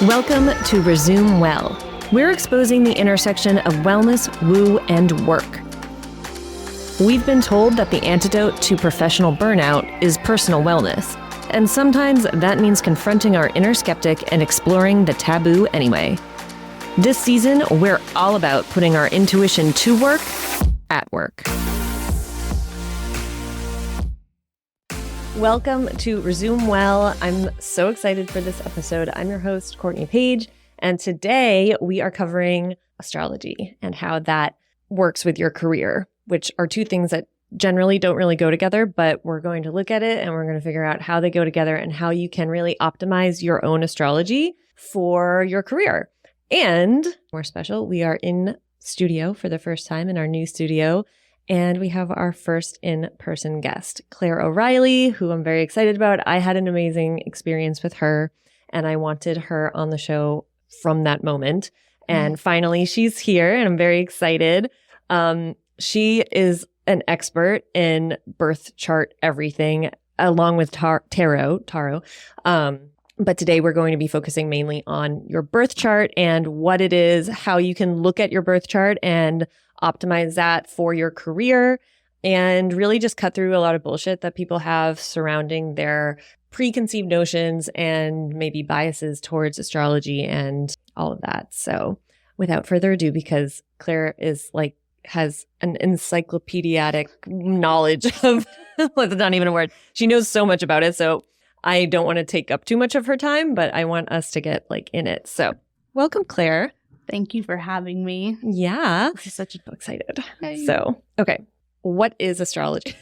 Welcome to Resume Well. We're exposing the intersection of wellness, woo, and work. We've been told that the antidote to professional burnout is personal wellness, and sometimes that means confronting our inner skeptic and exploring the taboo anyway. This season, we're all about putting our intuition to work at work. Welcome to Resume Well. I'm so excited for this episode. I'm your host, Courtney Page, and today we are covering astrology and how that works with your career, which are two things that generally don't really go together, but we're going to look at it and we're going to figure out how they go together and how you can really optimize your own astrology for your career. And more special, we are in studio for the first time in our new studio. And we have our first in-person guest, Claire O'Reilly, who I'm very excited about. I had an amazing experience with her, and I wanted her on the show from that moment. And finally, she's here, and I'm very excited. She is an expert in birth chart everything, along with tarot. But today we're going to be focusing mainly on your birth chart and what it is, how you can look at your birth chart and optimize that for your career, and really just cut through a lot of bullshit that people have surrounding their preconceived notions and maybe biases towards astrology and all of that. So without further ado, because Claire has an encyclopedic knowledge of, that's not even a word. She knows so much about it. So I don't want to take up too much of her time, but I want us to get in it. So welcome, Claire. Thank you for having me. Yeah. I'm so excited. So, okay. What is astrology?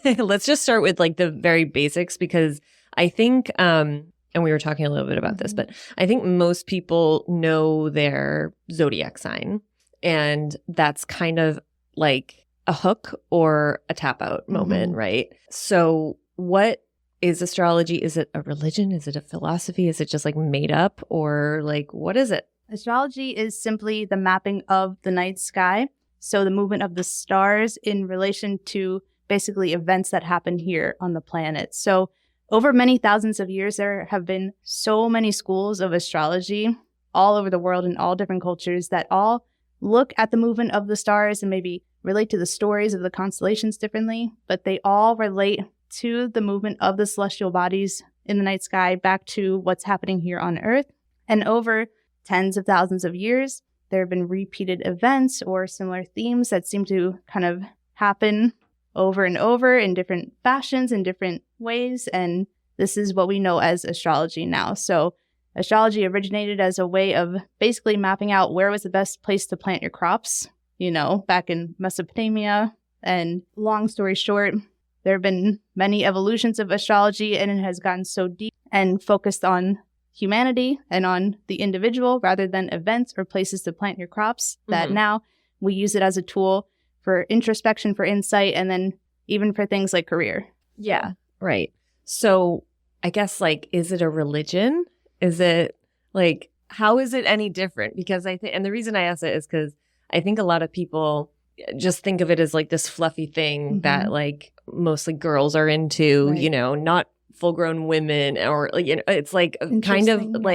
Let's just start with the very basics, because I think, and we were talking a little bit about this, but I think most people know their zodiac sign, and that's kind of like a hook or a tap out moment, right? So what is astrology? Is it a religion? Is it a philosophy? Is it just made up, or what is it? Astrology is simply the mapping of the night sky. So the movement of the stars in relation to basically events that happen here on the planet. So over many thousands of years, there have been so many schools of astrology all over the world in all different cultures that all look at the movement of the stars and maybe relate to the stories of the constellations differently, but they all relate to the movement of the celestial bodies in the night sky back to what's happening here on Earth. And over tens of thousands of years, there have been repeated events or similar themes that seem to kind of happen over and over in different fashions, in different ways. And this is what we know as astrology now. So astrology originated as a way of basically mapping out where was the best place to plant your crops, back in Mesopotamia. And long story short, there have been many evolutions of astrology, and it has gotten so deep and focused on humanity and on the individual rather than events or places to plant your crops, that now we use it as a tool for introspection, for insight, and then even for things like career. Yeah, right. So I guess is it a religion? Is it how is it any different? Because I think, and the reason I ask it is because I think a lot of people just think of it as this fluffy thing that mostly girls are into, right. Not full-grown women, or it's kind of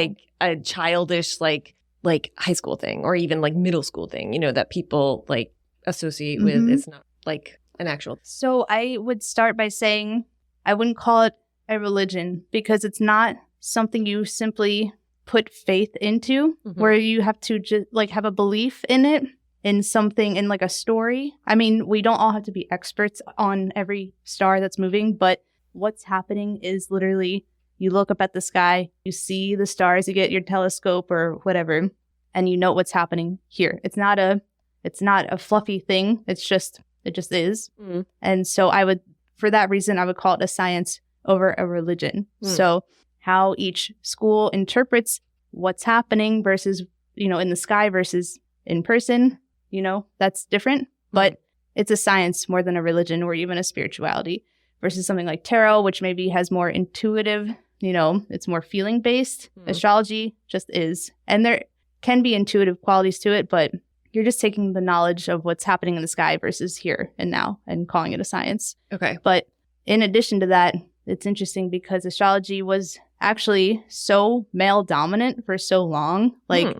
a childish high school thing, or even middle school thing, that people associate with. It's not an actual. So I would start by saying I wouldn't call it a religion, because it's not something you simply put faith into, where you have to just have a belief in it, in something, in a story. I mean, we don't all have to be experts on every star that's moving, but what's happening is literally you look up at the sky, you see the stars, you get your telescope or whatever, and you know what's happening here. It's not a fluffy thing. It just is. And so for that reason, I would call it a science over a religion. So how each school interprets what's happening versus, in the sky versus in person, that's different, but it's a science more than a religion or even a spirituality. Versus something like tarot, which maybe has more intuitive, it's more feeling based. Astrology just is. And there can be intuitive qualities to it, but you're just taking the knowledge of what's happening in the sky versus here and now and calling it a science. Okay. But in addition to that, it's interesting because astrology was actually so male dominant for so long. Like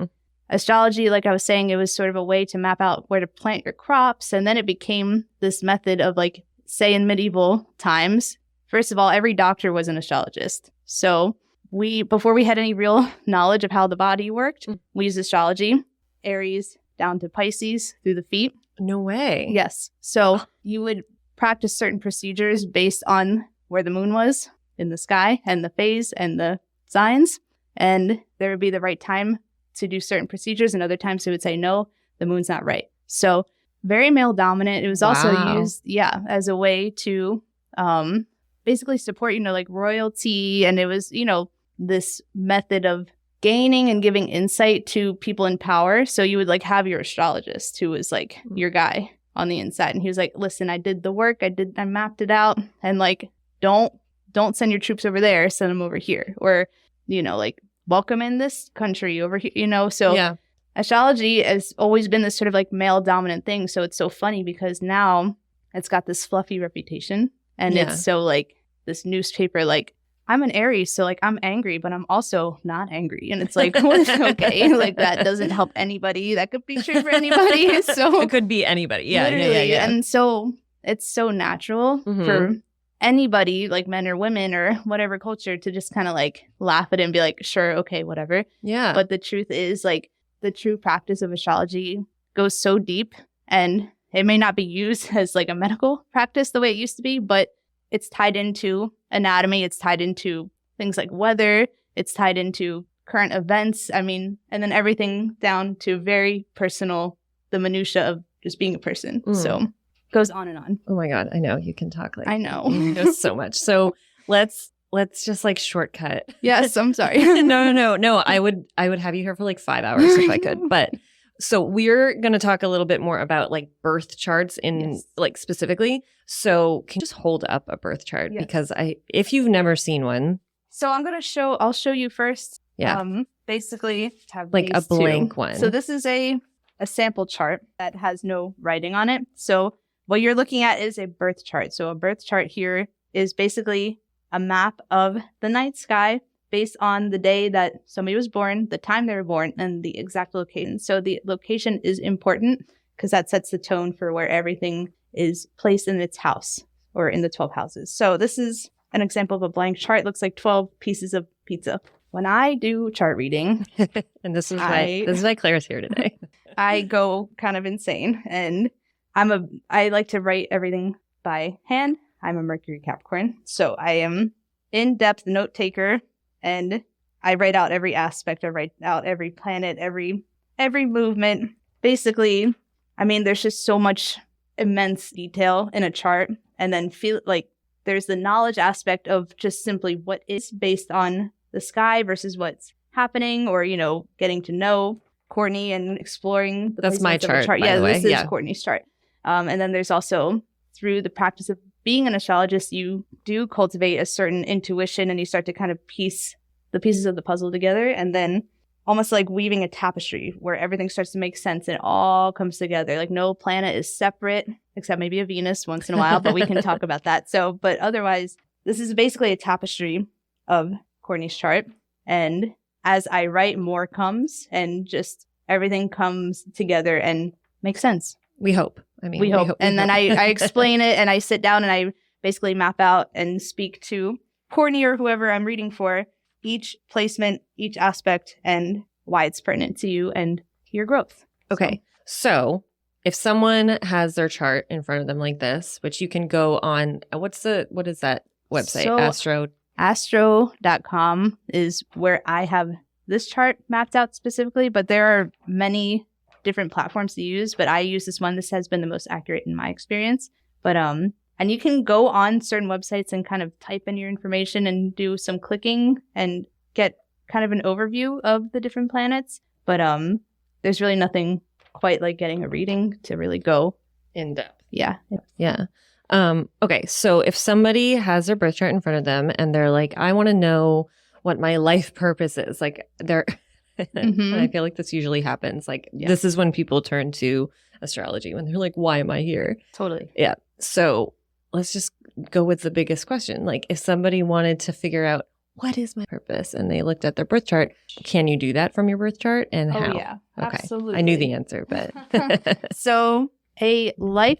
astrology, like I was saying, it was sort of a way to map out where to plant your crops. And then it became this method of like, say in medieval times, first of all, every doctor was an astrologist. So before we had any real knowledge of how the body worked, we used astrology, Aries down to Pisces through the feet. No way. Yes. So you would practice certain procedures based on where the moon was in the sky and the phase and the signs. And there would be the right time to do certain procedures. And other times they would say, no, the moon's not right. So very male dominant. It was also used, as a way to basically support, like royalty. And it was, this method of gaining and giving insight to people in power. So you would like have your astrologist who was like your guy on the inside. And he was like, listen, I did the work. I mapped it out. And like, don't send your troops over there, send them over here. Or, like welcome in this country over here, So astrology has always been this sort of like male dominant thing. So it's so funny because now it's got this fluffy reputation. And it's so like this newspaper, like, I'm an Aries, so like I'm angry, but I'm also not angry. And it's like, well, okay, like that doesn't help anybody. That could be true for anybody. So it could be anybody. Yeah. And so it's so natural for anybody, like men or women or whatever culture, to just kind of like laugh at it and be like, sure, okay, whatever. Yeah. But the truth is, like, the true practice of astrology goes so deep, and it may not be used as like a medical practice the way it used to be, but it's tied into anatomy. It's tied into things like weather. It's tied into current events. I mean, and then everything down to very personal, the minutia of just being a person. So it goes on and on. Oh my God. I know. You can talk like, I know. You know so much. So let's just like shortcut. Yes, I'm sorry. No. I would have you here for like 5 hours if I could. But so we're going to talk a little bit more about like birth charts in like specifically. So can you just hold up a birth chart? Yes. Because if you've never seen one. So I'll show you first. Yeah. Basically have like a blank two. one. So this is a sample chart that has no writing on it. So what you're looking at is a birth chart. So a birth chart here is basically a map of the night sky based on the day that somebody was born, the time they were born, and the exact location. So the location is important because that sets the tone for where everything is placed in its house or in the 12 houses. So this is an example of a blank chart. It looks like 12 pieces of pizza. When I do chart reading, and this is why Claire's here today. I go kind of insane, and I like to write everything by hand. I'm a Mercury Capricorn, so I am in-depth note taker, and I write out every aspect. I write out every planet, every movement. Basically, I mean, there's just so much immense detail in a chart, and then feel like there's the knowledge aspect of just simply what is based on the sky versus what's happening, or getting to know Courtney and exploring the That's my chart. Yeah, this is Courtney's chart. And then there's also, through the practice of being an astrologist, you do cultivate a certain intuition, and you start to kind of piece the pieces of the puzzle together, and then almost like weaving a tapestry where everything starts to make sense and it all comes together. Like no planet is separate, except maybe a Venus once in a while, but we can talk about that. So, but otherwise, this is basically a tapestry of Courtney's chart. And as I write, more comes, and just everything comes together and makes sense. We hope. I mean, we hope. And then I explain it, and I sit down and I basically map out and speak to Courtney or whoever I'm reading for each placement, each aspect, and why it's pertinent to you and your growth. Okay. So if someone has their chart in front of them like this, which you can go on, what is that website? So, astro.com is where I have this chart mapped out specifically, but there are many different platforms to use, but I use this one. This has been the most accurate in my experience. But and you can go on certain websites and kind of type in your information and do some clicking and get kind of an overview of the different planets. But there's really nothing quite like getting a reading to really go in depth. Yeah. Okay. So if somebody has their birth chart in front of them and they're like, I want to know what my life purpose is, like they're and I feel like this usually happens. Like this is when people turn to astrology, when they're like, why am I here? Totally. Yeah. So let's just go with the biggest question. Like if somebody wanted to figure out what is my purpose? And they looked at their birth chart. Can you do that from your birth chart, and how? Oh, yeah. Okay. Absolutely. I knew the answer, but So a life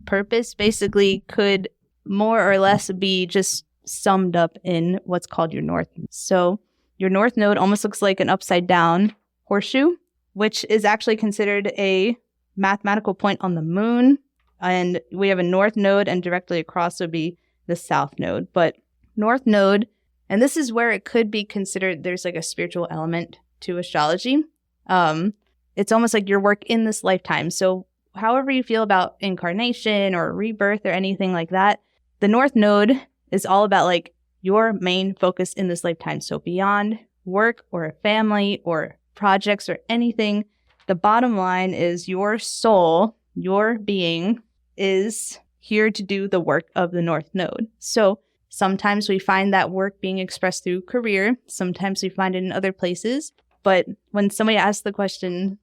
purpose basically could more or less be just summed up in what's called your north. So your north node almost looks like an upside down horseshoe, which is actually considered a mathematical point on the moon. And we have a north node, and directly across would be the south node. But north node, and this is where it could be considered there's like a spiritual element to astrology. It's almost like your work in this lifetime. So however you feel about incarnation or rebirth or anything like that, the north node is all about like your main focus in this lifetime. So beyond work or a family or projects or anything, the bottom line is your soul, your being, is here to do the work of the north node. So sometimes we find that work being expressed through career. Sometimes we find it in other places. But when somebody asks the question,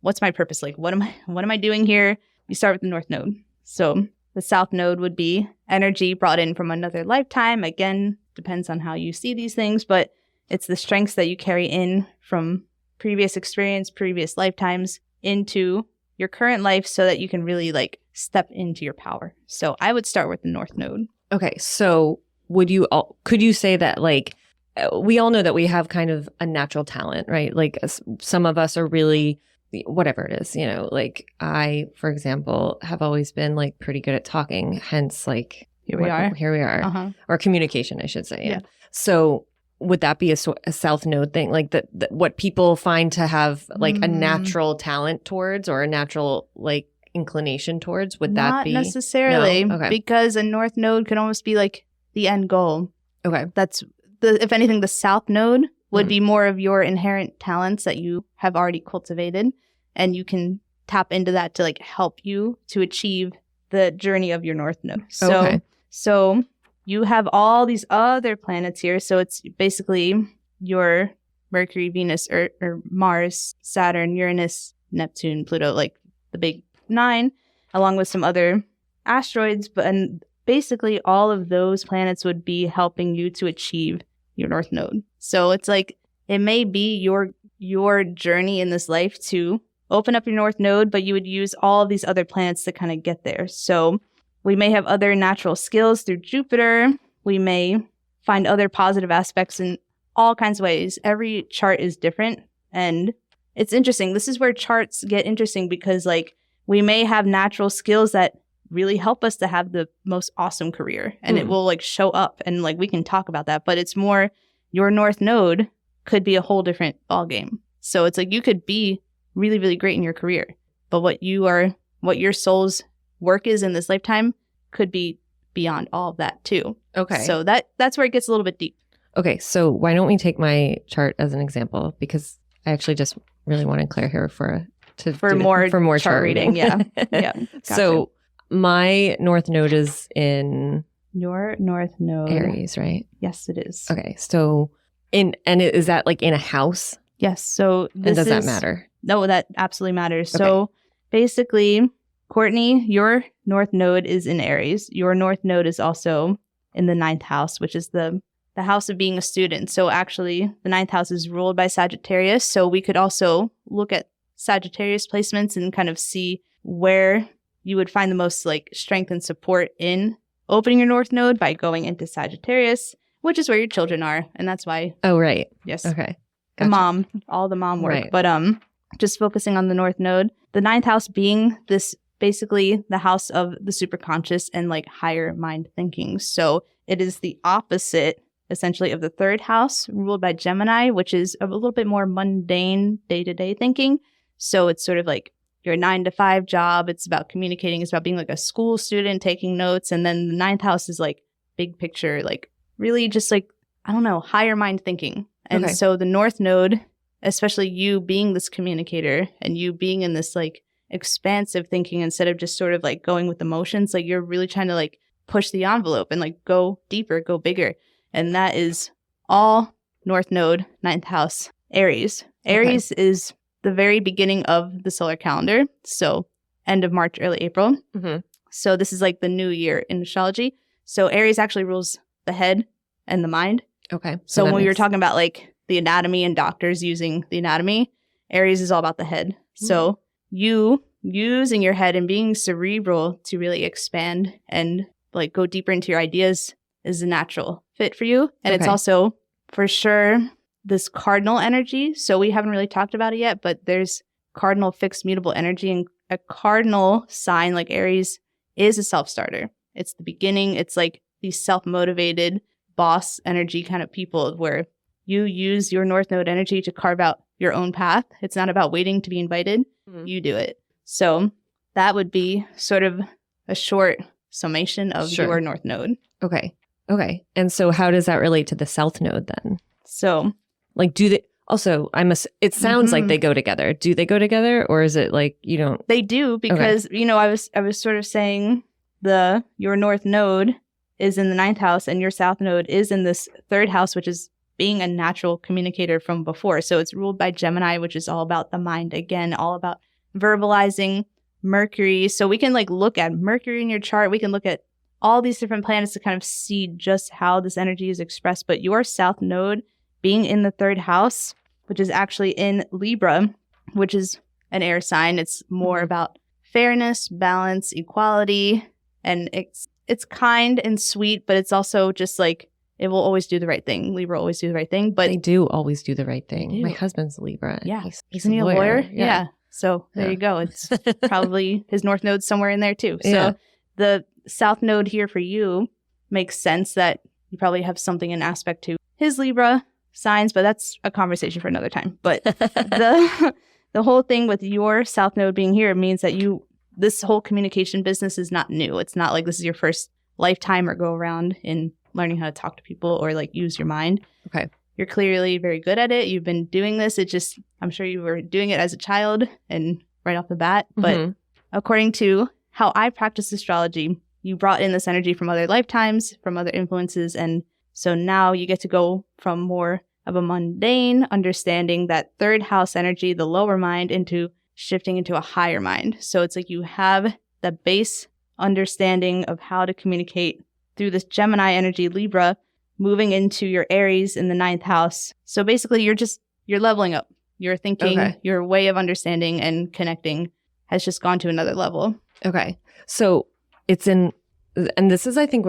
what's my purpose? Like, what am I doing here? You start with the north node. So the south node would be energy brought in from another lifetime. Again, depends on how you see these things, but it's the strengths that you carry in from previous experience, previous lifetimes into your current life so that you can really like step into your power. So I would start with the north node. Okay, so could you say that like we all know that we have kind of a natural talent, right? Like some of us are really whatever it is, like I, for example, have always been like pretty good at talking, hence like here we are, Uh-huh. Or communication, I should say. Yeah. So would that be a south node thing? Like what people find to have like a natural talent towards or a natural like inclination towards? Would that be? Not necessarily, No? Okay. because a north node can almost be like the end goal. Okay. That's if anything, the south node would be more of your inherent talents that you have already cultivated, and you can tap into that to like help you to achieve the journey of your north node. So you have all these other planets here. So it's basically your Mercury, Venus, or Mars, Saturn, Uranus, Neptune, Pluto, like the big 9, along with some other asteroids. And basically all of those planets would be helping you to achieve your north node. So it's like it may be your journey in this life to open up your north node, but you would use all of these other planets to kind of get there. So we may have other natural skills through Jupiter. We may find other positive aspects in all kinds of ways. Every chart is different, and it's interesting. This is where charts get interesting because like we may have natural skills that really help us to have the most awesome career, and it will like show up, and like we can talk about that, but it's more your north node could be a whole different ballgame. So it's like you could be really, really great in your career, but what your soul's work is in this lifetime could be beyond all of that too. Okay. So that's where it gets a little bit deep. Okay, so why don't we take my chart as an example, because I actually just really wanted Claire here for more chart reading. Yeah. Yeah. Gotcha. So my north node is in your north node, Aries, right? Yes, it is. Okay, so is that like in a house? Yes. So does that matter? No, that absolutely matters. Okay. So basically, Courtney, your north node is in Aries. Your north node is also in the 9th house, which is the house of being a student. So actually, the 9th house is ruled by Sagittarius. So we could also look at Sagittarius placements and kind of see where you would find the most like strength and support in opening your north node by going into Sagittarius, which is where your children are. And that's why. Oh, right. Yes. Okay. Gotcha. All the mom work. Right. But just focusing on the north node, the 9th house being this basically the house of the superconscious and like higher mind thinking. So it is the opposite essentially of the 3rd house ruled by Gemini, which is a little bit more mundane day-to-day thinking. So it's sort of like your 9-to-5 job. It's about communicating. It's about being like a school student, taking notes. And then the 9th house is like big picture, like really just like, I don't know, higher mind thinking. And so the north node, especially you being this communicator and you being in this like expansive thinking instead of just sort of like going with emotions, like you're really trying to like push the envelope and like go deeper, go bigger. And that is all north node, 9th house, Aries. Aries is the very beginning of the solar calendar. So end of March, early April. Mm-hmm. So this is like the new year in astrology. So Aries actually rules the head and the mind. Okay. So when we were makes- talking about like the anatomy and doctors using the anatomy, Aries is all about the head. So you using your head and being cerebral to really expand and like go deeper into your ideas is a natural fit for you. And it's Okay. also for sure this cardinal energy. So we haven't really talked about it yet, but there's cardinal fixed mutable energy, and a cardinal sign like Aries is a self-starter. It's the beginning. It's like these self-motivated boss energy kind of people where you use your North Node energy to carve out your own path. It's not about waiting to be invited. You do it. So that would be sort of a short summation of your North Node. Okay. Okay. And so how does that relate to the South Node then? So like, do they also, it sounds like they go together. Do they go together, or is it like you don't? They do, because, I was sort of saying your North Node is in the 9th house and your South Node is in this 3rd house, which is being a natural communicator from before. So it's ruled by Gemini, which is all about the mind. Again, all about verbalizing. Mercury. So we can like look at Mercury in your chart. We can look at all these different planets to kind of see just how this energy is expressed. But your South Node being in the 3rd house, which is actually in Libra, which is an air sign. It's more about fairness, balance, equality, and it's kind and sweet, but it's also just like it will always do the right thing. Libra always do the right thing, but they do always do the right thing. My husband's Libra. Yeah, Isn't he a lawyer? Yeah. So there you go. It's probably his North Node somewhere in there too. So the South Node here for you makes sense that you probably have something in aspect to his Libra signs, but that's a conversation for another time. But the whole thing with your South Node being here means that this whole communication business is not new. It's not like this is your first lifetime or go around in learning how to talk to people or like use your mind. Okay. You're clearly very good at it. You've been doing this. I'm sure you were doing it as a child and right off the bat. But according to how I practice astrology, you brought in this energy from other lifetimes, from other influences. And so now you get to go from more of a mundane understanding, that 3rd house energy, the lower mind, into shifting into a higher mind. So it's like you have the base understanding of how to communicate through this Gemini energy, Libra, moving into your Aries in the 9th house. So basically you're leveling up. Your thinking, your way of understanding and connecting has just gone to another level. Okay. So it's and this is, I think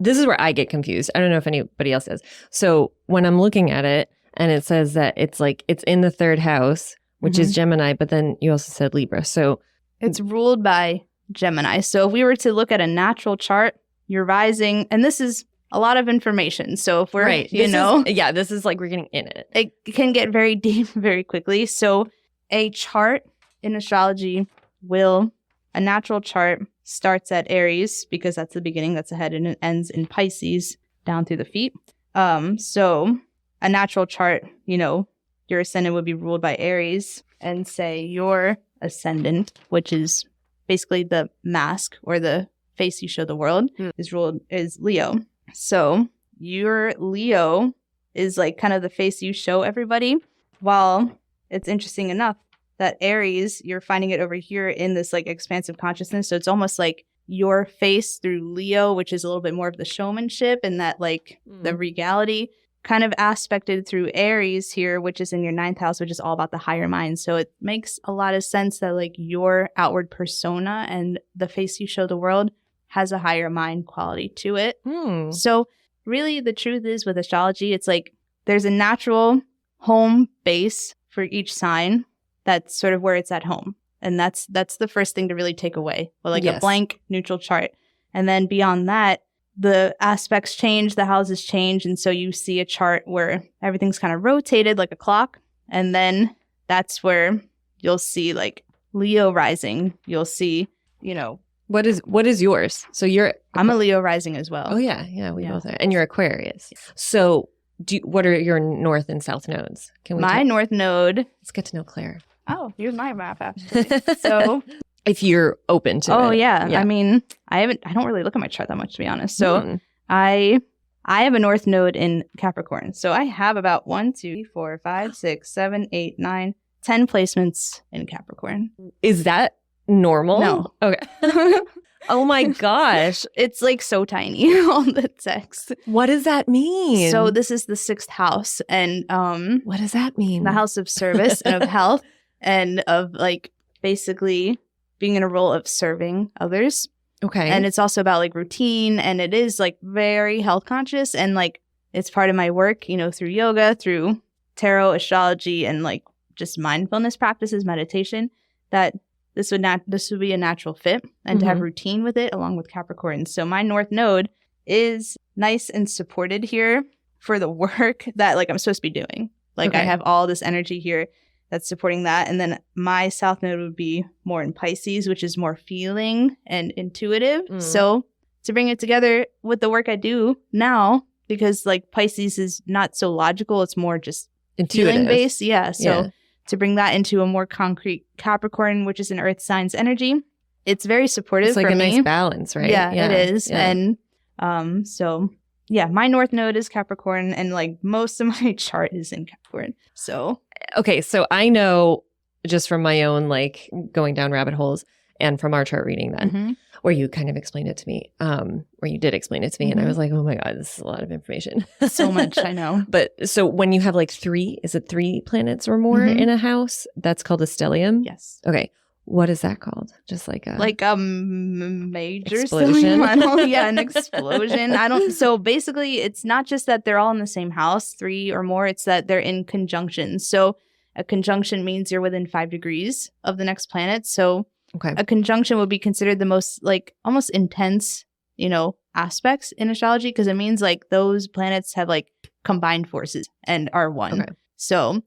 this is where I get confused. I don't know if anybody else is. So when I'm looking at it and it says that it's in the 3rd house, which is Gemini, but then you also said Libra. So it's ruled by Gemini. So if we were to look at a natural chart, your rising, and this is a lot of information. So if we're, this is like we're getting in it. It can get very deep very quickly. So a chart in astrology a natural chart starts at Aries because that's the beginning, that's the head, and it ends in Pisces down through the feet. So a natural chart, your ascendant would be ruled by Aries, and say your ascendant, which is basically the mask or the face you show the world, is Leo. So your Leo is like kind of the face you show everybody. While it's interesting enough that Aries, you're finding it over here in this like expansive consciousness. So it's almost like your face through Leo, which is a little bit more of the showmanship and that like the regality, kind of aspected through Aries here, which is in your 9th house, which is all about the higher mind. So it makes a lot of sense that like your outward persona and the face you show the world has a higher mind quality to it. So really the truth is with astrology, it's like there's a natural home base for each sign. That's sort of where it's at home. And that's the first thing to really take away. Well, like a blank neutral chart. And then beyond that, the aspects change, the houses change. And so you see a chart where everything's kind of rotated like a clock. And then that's where you'll see like Leo rising. You'll see, What is yours? So I'm a Leo rising as well. Oh yeah, we both are, and you're Aquarius. So what are your North and South nodes? My North node. Let's get to know Claire. Oh, here's my map actually. So if you're open to it. Oh yeah. I mean, I don't really look at my chart that much, to be honest. So I have a North node in Capricorn. So I have about 1, 2, 3, 4, 5, 6, 7, 8, 9, 10 placements in Capricorn. Is that normal? No. Okay. Oh my gosh. It's like so tiny on the text. What does that mean? So this is the 6th house, and what does that mean? the house of service and of health and of like basically being in a role of serving others. Okay. And it's also about like routine, and it is like very health conscious, and like it's part of my work, you know, through yoga, through tarot, astrology, and like just mindfulness practices, meditation, that this would be a natural fit, and to have routine with it along with Capricorn. So my North Node is nice and supported here for the work that like I'm supposed to be doing. Like I have all this energy here that's supporting that. And then my South Node would be more in Pisces, which is more feeling and intuitive. So to bring it together with the work I do now, because like Pisces is not so logical, it's more just intuitive feeling based. Yeah. So to bring that into a more concrete Capricorn, which is an earth signs energy, it's very supportive. It's like for a me. nice balance, right? Yeah, it is. Yeah. And so yeah, my North Node is Capricorn, and like most of my chart is in Capricorn. So okay, so I know just from my own like going down rabbit holes and from our chart reading then, where you kind of explained it to me, where you did explain it to me, and I was like, oh my God, this is a lot of information. So much, I know. But so when you have like 3 planets or more in a house, that's called a stellium? Yes. Okay. What is that called? Just like a major explosion. Yeah, an explosion. So basically it's not just that they're all in the same house, 3 or more, it's that they're in conjunction. So a conjunction means you're within 5 degrees of the next planet. So a conjunction would be considered the most like almost intense, you know, aspects in astrology, because it means like those planets have like combined forces and are one. So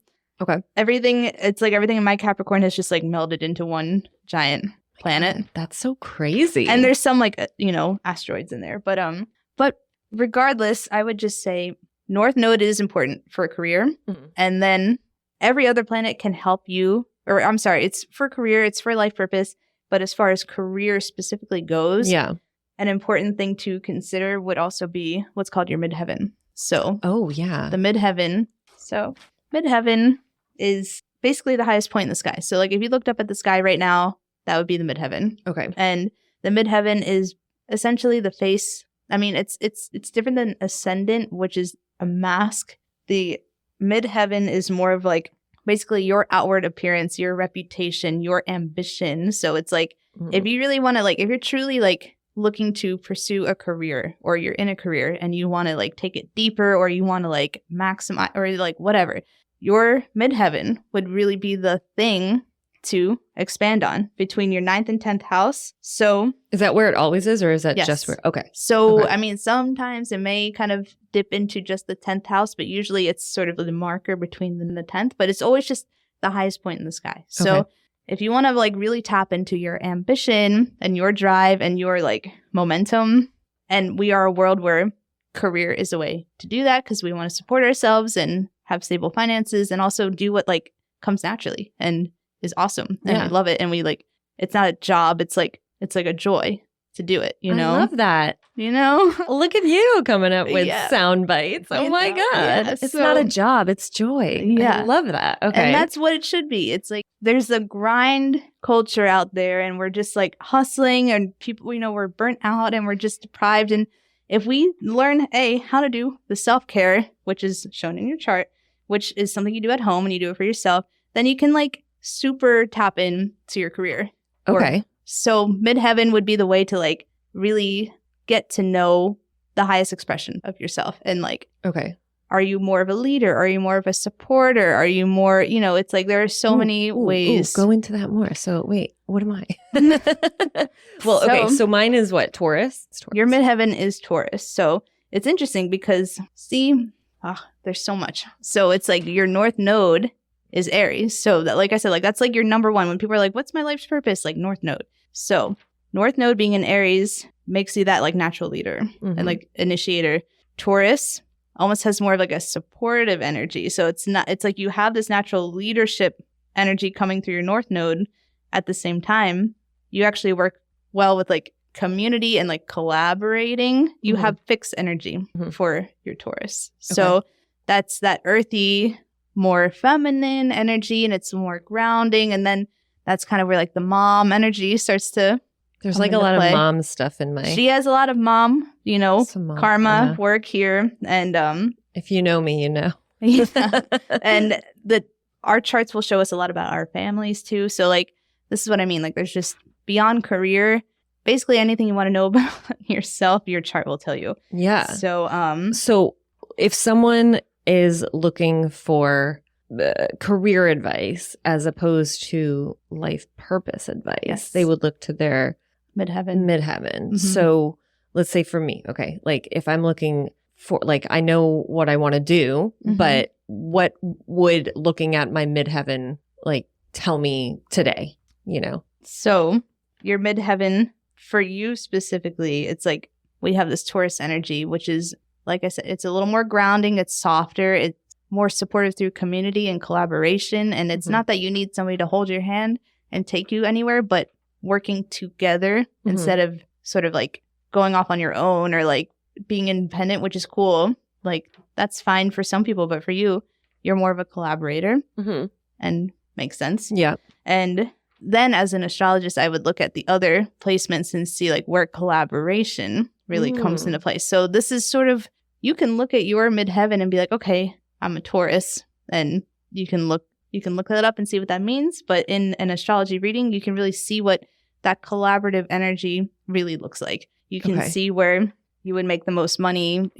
everything in my Capricorn has just like melded into one giant planet. God, that's so crazy. And there's some like, you know, asteroids in there. But regardless, I would just say North Node is important for a career. And then every other planet can help you, or I'm sorry, it's for career, it's for life purpose. But as far as career specifically goes, an important thing to consider would also be what's called your midheaven. So the midheaven. So midheaven is basically the highest point in the sky. So like if you looked up at the sky right now, that would be the midheaven. Okay. And the midheaven is essentially the face. I mean, it's different than ascendant, which is a mask. The midheaven is more of like basically your outward appearance, your reputation, your ambition. So it's like if you really want to like, if you're truly like looking to pursue a career, or you're in a career and you want to like take it deeper, or you want to like maximize, or like whatever, your midheaven would really be the thing to expand on between your 9th and 10th house. So is that where it always is, or is that just where? Okay. So, I mean, sometimes it may kind of dip into just the 10th house, but usually it's sort of the marker between the 10th, but it's always just the highest point in the sky. So if you want to like really tap into your ambition and your drive and your like momentum, and we are a world where career is a way to do that, because we want to support ourselves and have stable finances, and also do what like comes naturally and is awesome, and we love it, and we like, it's not a job, it's like a joy to do it, you know. I love that. You know, look at you coming up with sound bites. Oh my God. It's not a job, it's joy. I love that. Okay. And that's what it should be. It's like there's a grind culture out there, and we're just like hustling, and people, you know, we're burnt out and we're just deprived. And if we learn how to do the self-care, which is shown in your chart, which is something you do at home and you do it for yourself, then you can like super tap in to your career. Okay. So midheaven would be the way to like really get to know the highest expression of yourself. And like, are you more of a leader? Are you more of a supporter? Are you more, you know, it's like there are so many ways. Go into that more. So wait, what am I? Well, so mine is what? Taurus? Your midheaven is Taurus. So it's interesting because there's so much. So it's like your North Node is Aries. So that, like I said, like that's like your number one. When people are like, what's my life's purpose? Like North Node. So North Node being in Aries makes you that like natural leader and like initiator. Taurus almost has more of like a supportive energy. So it's like you have this natural leadership energy coming through your North Node. At the same time, you actually work well with like community and like collaborating. You have fixed energy for your Taurus. So that's that earthy, more feminine energy, and it's more grounding. And then that's kind of where like the mom energy starts to There's come like a into lot play. of mom stuff in my. She has a lot of mom, Some mom karma work here. And if you know me, you know. yeah. And our charts will show us a lot about our families too. So like, this is what I mean. Like there's just beyond career, basically anything you want to know about yourself, your chart will tell you. Yeah. So if someone is looking for career advice as opposed to life purpose advice, they would look to their midheaven. Mm-hmm. So let's say for me, okay, like if I'm looking for, like, I know what I want to do, but what would looking at my midheaven like tell me today, So your midheaven for you specifically, it's like we have this Taurus energy, which is, like I said, it's a little more grounding. It's softer. It's more supportive through community and collaboration. And it's not that you need somebody to hold your hand and take you anywhere, but working together instead of sort of like going off on your own or like being independent, which is cool. Like that's fine for some people, but for you, you're more of a collaborator and makes sense. Yeah. And then as an astrologist, I would look at the other placements and see like where collaboration really comes into play. So this is sort of, you can look at your midheaven and be like, okay, I'm a Taurus, and you can look that up and see what that means. But in an astrology reading, you can really see what that collaborative energy really looks like. You can see where you would make the most money,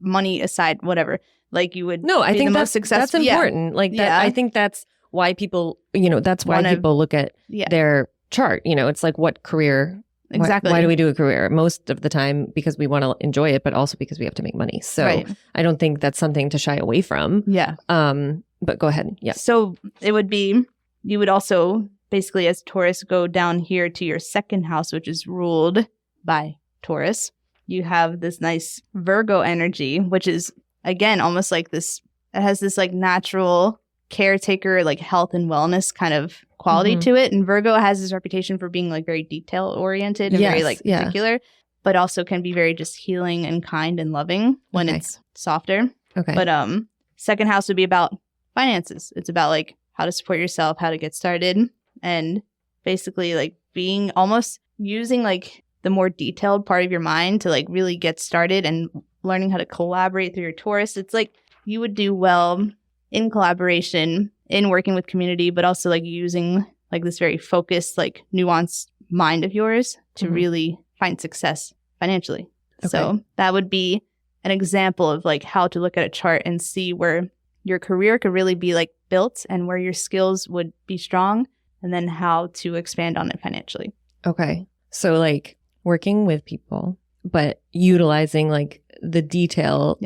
money aside, whatever. Like you would I think most successful. That's important. Like that, I think that's why people, that's why people look at their chart. It's like what career. Exactly. Why do we do a career? Most of the time because we want to enjoy it, but also because we have to make money. So I don't think that's something to shy away from. Yeah. But go ahead. Yeah. So it would be, you would also basically as Taurus go down here to your second house, which is ruled by Taurus. You have this nice Virgo energy, which is again, almost like this, it has this like natural caretaker, like health and wellness kind of quality to it. And Virgo has this reputation for being like very detail oriented and very like particular, but also can be very just healing and kind and loving when it's softer. Okay. But second house would be about finances. It's about like how to support yourself, how to get started, and basically like being almost using like the more detailed part of your mind to like really get started and learning how to collaborate through your Taurus. It's like you would do well in collaboration, in working with community, but also like using like this very focused, like nuanced mind of yours to really find success financially. Okay. So that would be an example of like how to look at a chart and see where your career could really be like built and where your skills would be strong, and then how to expand on it financially. Okay. So like working with people, but utilizing like the detail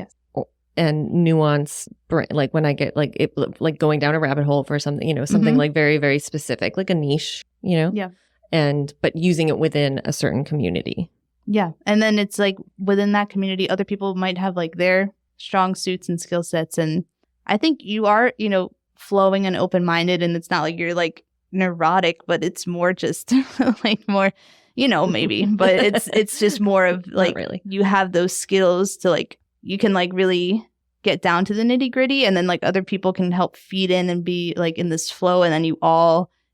and nuance, like when I get like it, like going down a rabbit hole for something, something like very, very specific, like a niche, but using it within a certain community. Yeah. And then it's like within that community, other people might have like their strong suits and skill sets. And I think you are, flowing and open-minded, and it's not like you're like neurotic, but it's more just like more, maybe, but it's just more of like, really. You have those skills to like, you can like really get down to the nitty gritty, and then like other people can help feed in and be like in this flow. And then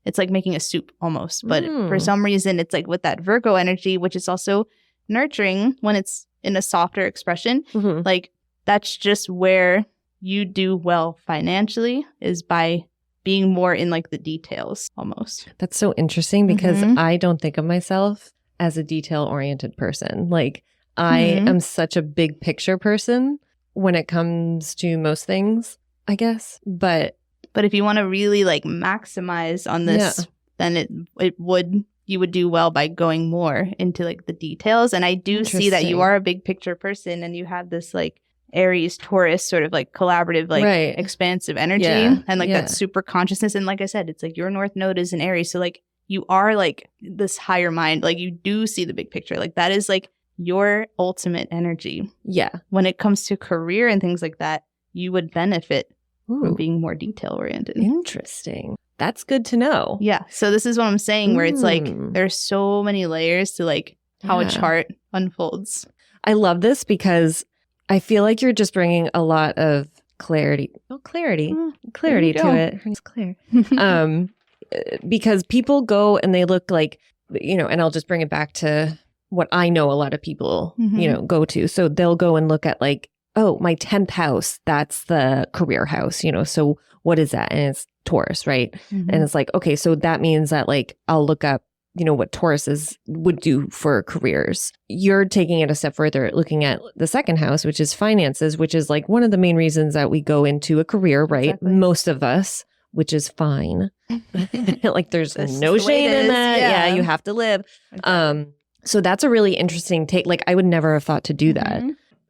it's like making a soup almost. But for some reason, it's like with that Virgo energy, which is also nurturing when it's in a softer expression, like that's just where you do well financially, is by being more in like the details almost. That's so interesting because I don't think of myself as a detail oriented person. Like I am such a big picture person when it comes to most things, I guess. But if you want to really like maximize on this, then you would do well by going more into like the details. And I do see that you are a big picture person, and you have this like Aries, Taurus sort of like collaborative, like expansive energy and like that super consciousness. And like I said, it's like your North Node is in Aries. So like you are like this higher mind, like you do see the big picture. Like that is like your ultimate energy. Yeah. When it comes to career and things like that, you would benefit from being more detail oriented. Interesting. That's good to know. Yeah. So this is what I'm saying, where it's like there's so many layers to like how a chart unfolds. I love this because I feel like you're just bringing a lot of clarity. Oh, clarity to it. It's clear. Because people go and they look like and I'll just bring it back to what I know a lot of people, go to. So they'll go and look at like, oh, my 10th house, that's the career house, so what is that? And it's Taurus, right? And it's like, okay, so that means that like, I'll look up, what Tauruses would do for careers. You're taking it a step further, looking at the second house, which is finances, which is like one of the main reasons that we go into a career, right? Exactly. Most of us, which is fine. Like there's no shame in that. Yeah, you have to live. Exactly. So that's a really interesting take. Like I would never have thought to do that.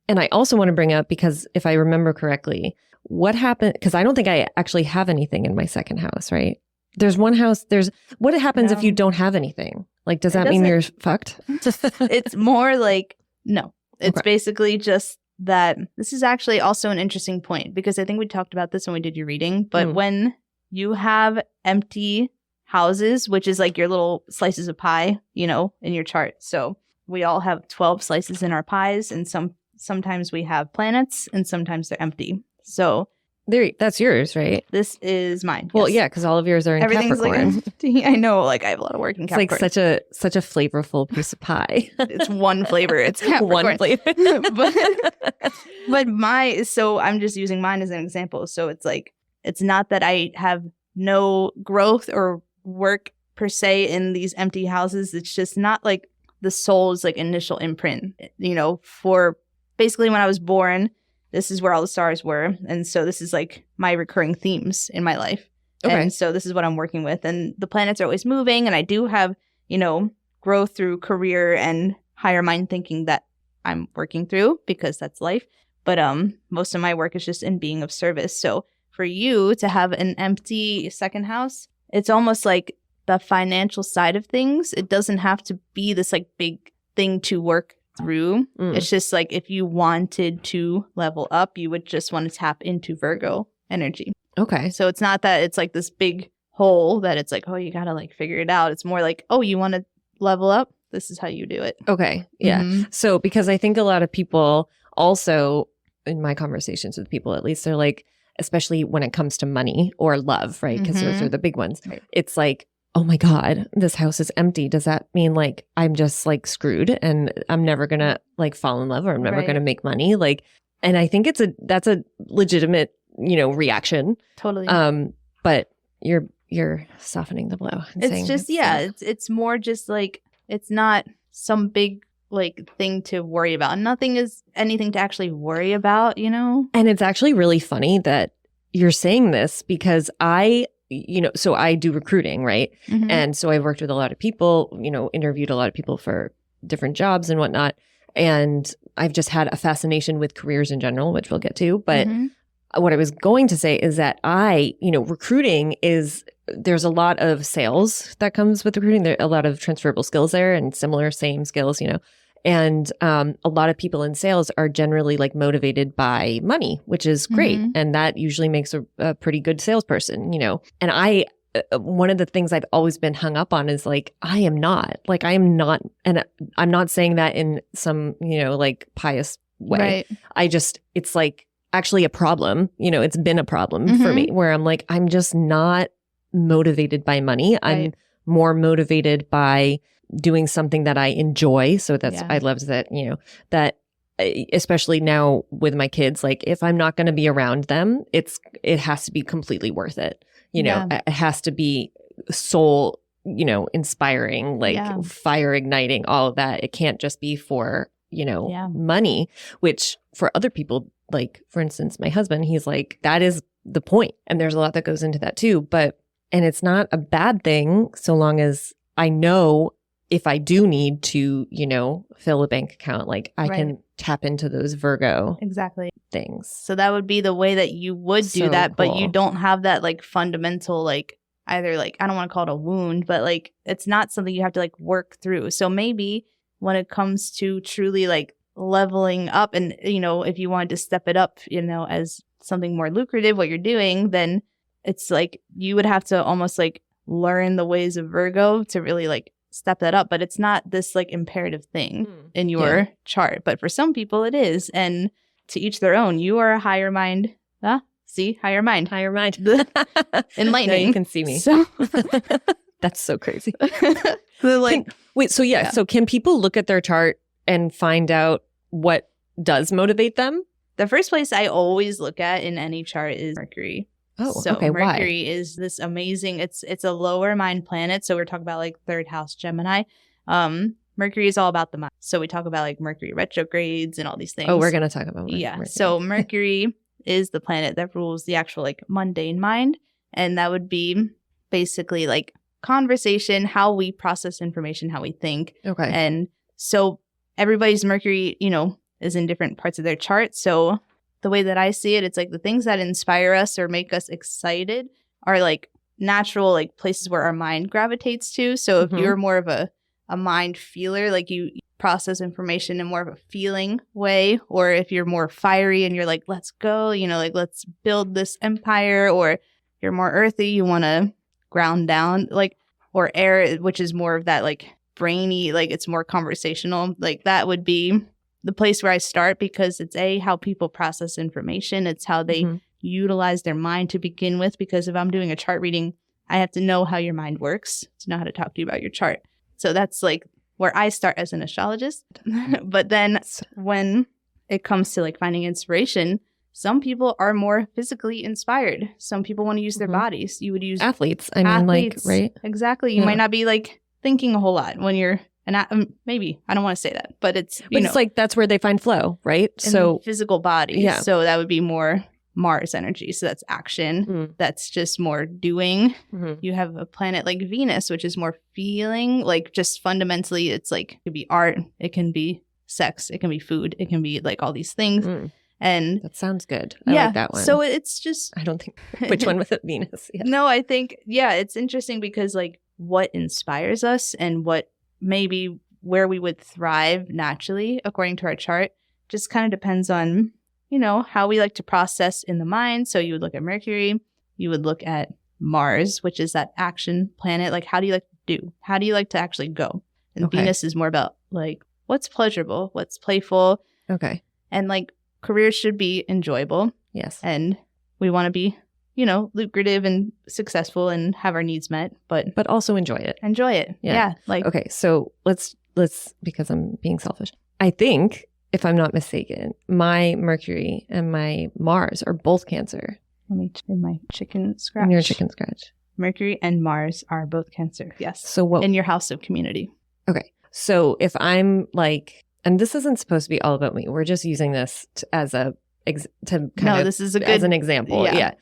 And I also want to bring up, because if I remember correctly, what happened, because I don't think I actually have anything in my second house, right? There's one house, what happens if you don't have anything? Like, does that mean you're fucked? It's more like, no. It's basically just that this is actually also an interesting point, because I think we talked about this when we did your reading, but when you have empty houses, which is like your little slices of pie, in your chart. So we all have 12 slices in our pies, and sometimes we have planets and sometimes they're empty. So that's yours, right? This is mine. Well, yeah, because all of yours are in Capricorn. Like, I know, like I have a lot of work in Capricorn. It's like such a flavorful piece of pie. It's one flavor. It's Capricorn. One flavor. So I'm just using mine as an example. So it's like, it's not that I have no growth or work per se in these empty houses. It's just not like the soul's like initial imprint, for basically when I was born, this is where all the stars were. And so this is like my recurring themes in my life. Okay. And so this is what I'm working with. And the planets are always moving. And I do have, growth through career and higher mind thinking that I'm working through, because that's life. But most of my work is just in being of service. So for you to have an empty second house, it's almost like the financial side of things. It doesn't have to be this like big thing to work through. It's just like if you wanted to level up, you would just want to tap into Virgo energy. Okay. So it's not that it's like this big hole that it's like, oh, you gotta like figure it out. It's more like, oh, you want to level up? This is how you do it. Okay. Yeah. So because I think a lot of people also, in my conversations with people at least, they're like, especially when it comes to money or love, right? Because those are the big ones. Right. It's like, oh my God, this house is empty. Does that mean like I'm just like screwed and I'm never going to like fall in love, or I'm never going to make money? Like, and I think that's a legitimate, reaction. Totally. But you're softening the blow. It's just, it's more just like, it's not some big like thing to worry about. Nothing is anything to actually worry about, And it's actually really funny that you're saying this, because so I do recruiting, right? And so I've worked with a lot of people, interviewed a lot of people for different jobs and whatnot. And I've just had a fascination with careers in general, which we'll get to. But what I was going to say is that recruiting there's a lot of sales that comes with recruiting. There are a lot of transferable skills there, and same skills, And a lot of people in sales are generally like motivated by money, which is great. And that usually makes a pretty good salesperson, And one of the things I've always been hung up on is like, I am not, and I'm not saying that in some, like pious way. Right. It's like actually a problem, it's been a problem for me, where I'm like, I'm just not motivated by money. Right. I'm more motivated by doing something that I enjoy. So I love that, that especially now with my kids, like if I'm not going to be around them, it has to be completely worth it. It has to be soul, inspiring, like fire igniting, all of that. It can't just be for, money, which for other people, like for instance, my husband, he's like, that is the point. And there's a lot that goes into that too. And it's not a bad thing so long as I know if I do need to, fill a bank account, like I can tap into those Virgo things. So that would be the way that you would do that, cool. But you don't have that like fundamental, like either like, I don't want to call it a wound, but like it's not something you have to like work through. So maybe when it comes to truly like leveling up and, if you wanted to step it up, as something more lucrative, what you're doing, then it's like you would have to almost like learn the ways of Virgo to really like step that up. But it's not this like imperative thing in your chart. But for some people it is. And to each their own. You are a higher mind. See? Higher mind. Higher mind. Enlightening. No, you can see me. So, That's so crazy. Like, So can people look at their chart and find out what does motivate them? the first place I always look at in any chart is Mercury. Oh, so okay. Mercury Why? is this amazing, it's a lower mind planet. So we're talking about like third house Gemini. Mercury is all about the mind. So we talk about like Mercury retrogrades and all these things. Oh, we're going to talk about Mercury. So Mercury is the planet that rules the actual like mundane mind. And that would be basically like conversation, how we process information, how we think. Okay. And so everybody's Mercury, is in different parts of their chart. So the way that I see it, it's like the things that inspire us or make us excited are like natural, like places where our mind gravitates to. So if you're more of a mind feeler, like you process information in more of a feeling way, or if you're more fiery and you're like, let's go, like let's build this empire, or you're more earthy, you want to ground down, like, or air, which is more of that like brainy, like it's more conversational, like that would be the place where I start, because it's how people process information. It's how they utilize their mind to begin with, because if I'm doing a chart reading, I have to know how your mind works to know how to talk to you about your chart. So that's like where I start as an astrologist. But then when it comes to like finding inspiration, some people are more physically inspired. Some people want to use their bodies. You would use athletes. I mean, like, right? Exactly. You might not be like thinking a whole lot when you're maybe I don't want to say that, but it's it's like that's where they find flow, right? So physical body. Yeah. So that would be more Mars energy. So that's action. That's just more doing. You have a planet like Venus, which is more feeling, like just fundamentally, it's like it could be art, it can be sex, it can be food, it can be like all these things. And that sounds good. I like that one. So it's just I don't think which one was it, Venus? Yeah. No, I think it's interesting because like what inspires us and what maybe where we would thrive naturally according to our chart just kind of depends on, how we like to process in the mind. So you would look at Mercury, you would look at Mars, which is that action planet. Like, how do you like to do? How do you like to actually go? And Venus is more about like what's pleasurable, what's playful. Okay. And like careers should be enjoyable. Yes. And we want to be, lucrative and successful and have our needs met, but also enjoy it. Yeah. Like, okay. So let's, because I'm being selfish, I think if I'm not mistaken, my Mercury and my Mars are both Cancer. Let me in my chicken scratch. In your chicken scratch. Mercury and Mars are both Cancer. Yes. So what? In your house of community. Okay. So if I'm like, and this isn't supposed to be all about me. We're just using this as a, this is a good, as an example. Yeah.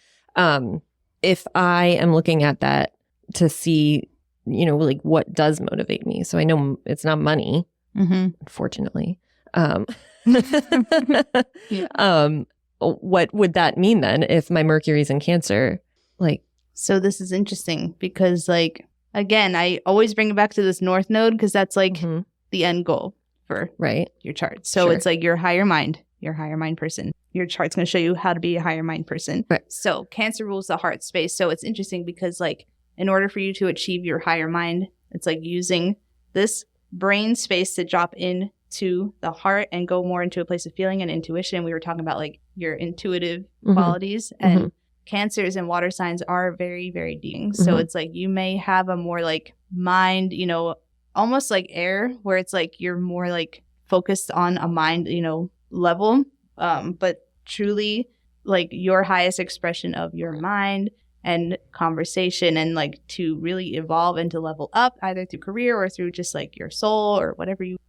If I am looking at that to see, like what does motivate me. So I know it's not money, unfortunately. What would that mean then if my Mercury's in Cancer? Like, so this is interesting because like, again, I always bring it back to this North Node because that's like the end goal for your chart. So it's like your higher mind person. Your chart's going to show you how to be a higher mind person. Right. So Cancer rules the heart space. So it's interesting because like in order for you to achieve your higher mind, it's like using this brain space to drop in to the heart and go more into a place of feeling and intuition. We were talking about like your intuitive qualities, and Cancers and water signs are very, very deep. So it's like you may have a more like mind, almost like air, where it's like you're more like focused on a mind, level, but truly like your highest expression of your mind and conversation, and like to really evolve and to level up either through career or through just like your soul or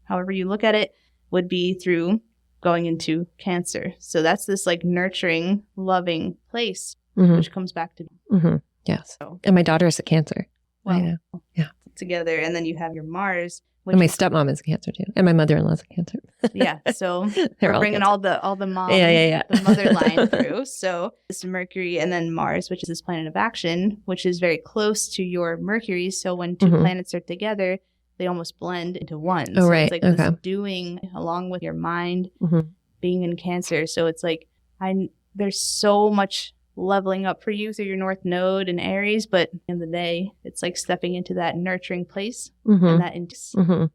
however you look at it, would be through going into Cancer. So that's this like nurturing, loving place, which comes back to yes. So. And my daughter is a Cancer. Well, I know. Yeah. Together, and then you have your Mars. And my stepmom is a Cancer too, and my mother-in-law's a Cancer. Yeah, so we're bringing all the mom, the mother line through. So it's Mercury and then Mars, which is this planet of action, which is very close to your Mercury. So when two planets are together, they almost blend into one. Oh, so right. It's like this doing along with your mind being in Cancer. So it's like there's so much leveling up for you through your North Node and Aries, but in the day, it's like stepping into that nurturing place and that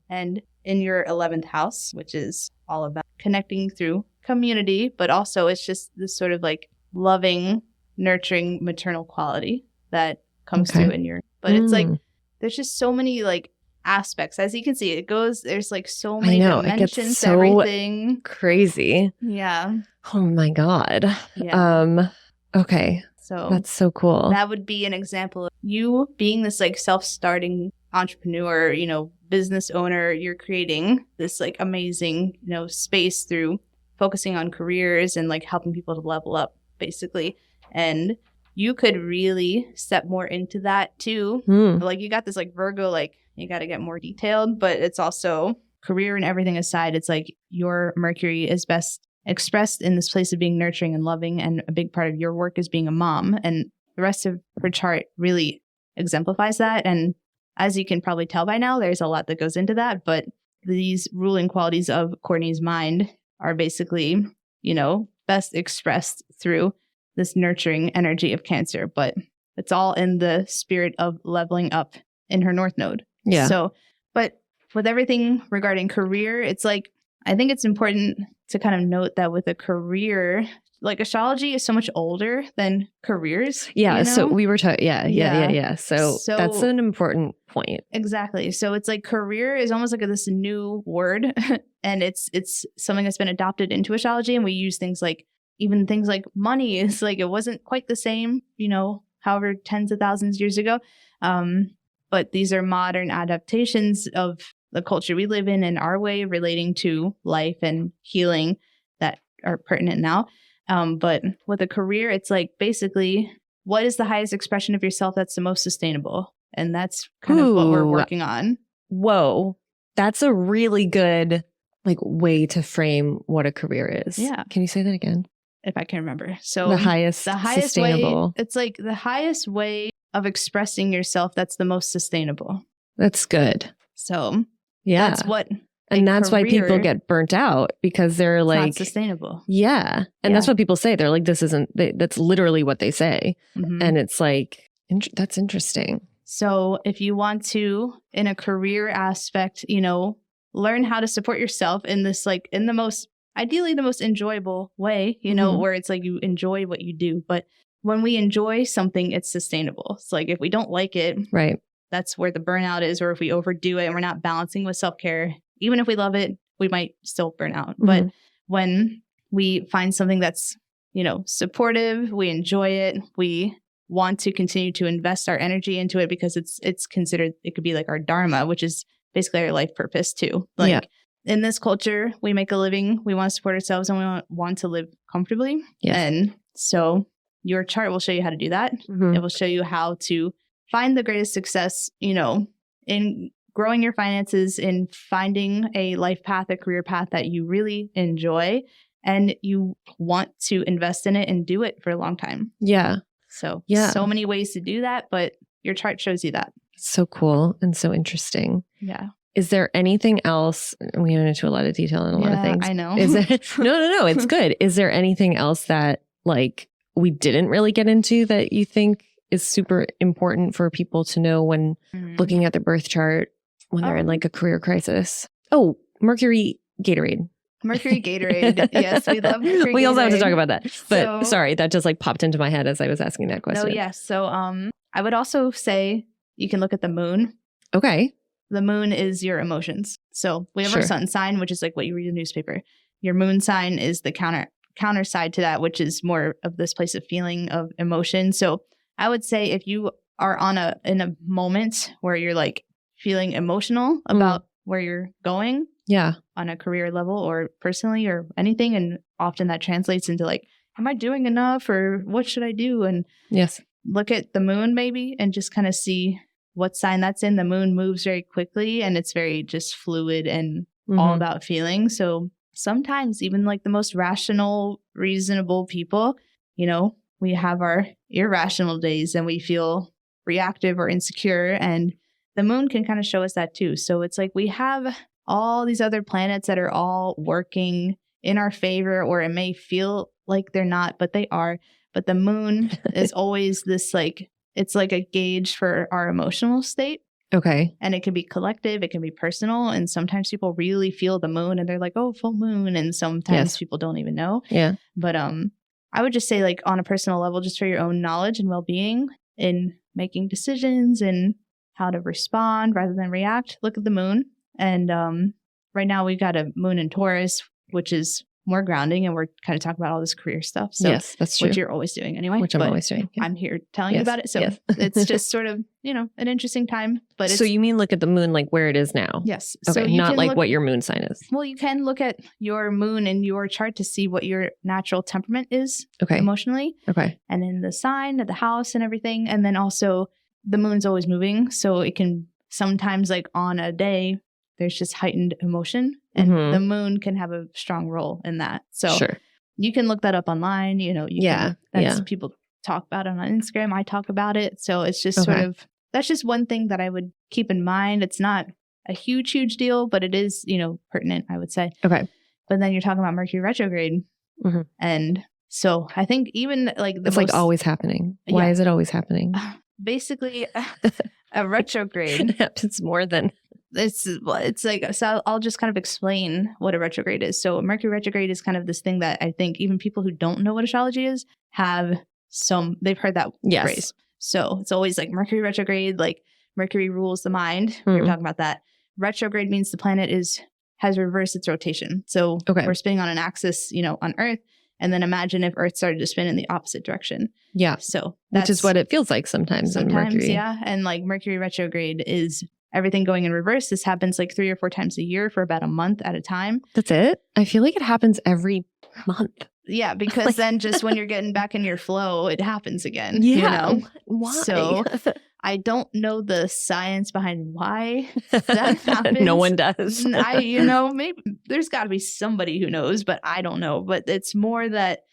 and in your 11th house, which is all about connecting through community, but also it's just this sort of like loving, nurturing, maternal quality that comes through in your. But it's like there's just so many like aspects. As you can see, there's like so I many know, it gets dimensions to so everything. crazy. Yeah. Oh my God. Yeah. Okay. So That's so cool. that would be an example of you being this like self-starting entrepreneur, business owner. You're creating this like amazing, space through focusing on careers and like helping people to level up basically. And you could really step more into that too. Like you got this like Virgo, like you got to get more detailed, but it's also career and everything aside. It's like your Mercury is best expressed in this place of being nurturing and loving. And a big part of your work is being a mom. And the rest of her chart really exemplifies that. And as you can probably tell by now, there's a lot that goes into that. But these ruling qualities of Courtney's mind are basically, best expressed through this nurturing energy of Cancer. But it's all in the spirit of leveling up in her North Node. Yeah. So, but with everything regarding career, it's like, I think it's important to kind of note that with a career, like astrology is so much older than careers. Yeah. So we were talking. Yeah. So So that's an important point. Exactly. So it's like career is almost like this new word and it's something that's been adopted into astrology. And we use things like, even things like money is like, it wasn't quite the same, however, tens of thousands of years ago. But these are modern adaptations of the culture we live in and our way of relating to life and healing that are pertinent now. But with a career, it's like basically what is the highest expression of yourself that's the most sustainable? And that's kind of what we're working on. Whoa. That's a really good way to frame what a career is. Yeah. Can you say that again? If I can remember. So the highest sustainable. Way, it's like the highest way of expressing yourself that's the most sustainable. That's good. So yeah, that's what. And that's why people get burnt out because they're like, not sustainable. Yeah. And that's what people say. They're like, that's literally what they say. Mm-hmm. And it's like, that's interesting. So if you want to, in a career aspect, learn how to support yourself in this, like in the most, ideally the most enjoyable way, mm-hmm. where it's like you enjoy what you do. But when we enjoy something, it's sustainable. It's like if we don't like it, right, that's where the burnout is. Or if we overdo it and we're not balancing with self-care, even if we love it, we might still burn out. Mm-hmm. But when we find something that's, supportive, we enjoy it, we want to continue to invest our energy into it because it's considered, it could be like our dharma, which is basically our life purpose too. Like in this culture, we make a living, we want to support ourselves and we want to live comfortably. Yes. And so your chart will show you how to do that. Mm-hmm. It will show you how to find the greatest success, in growing your finances, in finding a life path, a career path that you really enjoy and you want to invest in it and do it for a long time. Yeah. So many ways to do that, but your chart shows you that. So cool and so interesting. Yeah. Is there anything else? We went into a lot of detail and a lot of things. I know. Is there, no, it's good. Is there anything else that we didn't really get into that you think is super important for people to know when looking at their birth chart when they're in a career crisis? Oh, Mercury Gatorade. Mercury Gatorade. Yes, we love Mercury We also Gatorade. have to talk about that. But sorry, that just popped into my head as I was asking that question. Oh, yes. So I would also say you can look at the moon. Okay. The moon is your emotions. So we have our sun sign, which is like what you read in the newspaper. Your moon sign is the counter side to that, which is more of this place of feeling of emotion. So I would say if you are in a moment where you're like feeling emotional about where you're going, on a career level or personally or anything, and often that translates into like, am I doing enough or what should I do? And look at the moon maybe and just kind of see what sign that's in. The moon moves very quickly and it's very just fluid and all about feeling. So sometimes even like the most rational, reasonable people, we have our irrational days and we feel reactive or insecure, and the moon can kind of show us that too. So it's like we have all these other planets that are all working in our favor, or it may feel like they're not, but they are. But the moon is always this it's like a gauge for our emotional state. Okay. And it can be collective, it can be personal. And sometimes people really feel the moon and they're like, oh, full moon. And sometimes people don't even know. Yeah. But I would just say on a personal level, just for your own knowledge and well-being in making decisions and how to respond rather than react, look at the moon. And right now we've got a moon in Taurus, which is more grounding, and we're kind of talking about all this career stuff. So yes, that's true. Which you're always doing anyway. Which I'm always doing. Yeah. I'm here telling you about it. So yes. It's just sort of, an interesting time. But so you mean look at the moon like where it is now? Yes. Okay, so not like what your moon sign is. Well, you can look at your moon and your chart to see what your natural temperament is emotionally. Okay. And then the sign of the house and everything. And then also the moon's always moving. So it can sometimes, like on a day, there's just heightened emotion, and the moon can have a strong role in that. So you can look that up online. People talk about it on Instagram. I talk about it. So it's just sort of, that's just one thing that I would keep in mind. It's not a huge deal, but it is, pertinent, I would say. Okay. But then you're talking about Mercury retrograde. And so I think even like it's like always happening. Why is it always happening? Basically a retrograde. It happens more than... It's like, so I'll just kind of explain what a retrograde is. So Mercury retrograde is kind of this thing that I think even people who don't know what astrology is they've heard that phrase. So it's always like Mercury retrograde, like Mercury rules the mind. We were talking about that. Retrograde means the planet has reversed its rotation. So we're spinning on an axis, on Earth. And then imagine if Earth started to spin in the opposite direction. Yeah. So which is what it feels like sometimes in Mercury. Yeah. And like Mercury retrograde is everything going in reverse. This happens like 3 or 4 times a year for about a month at a time. That's it? I feel like it happens every month. Yeah, because then just when you're getting back in your flow, it happens again. Yeah. Why? So I don't know the science behind why that happens. No one does. Maybe there's got to be somebody who knows, but I don't know. But it's more that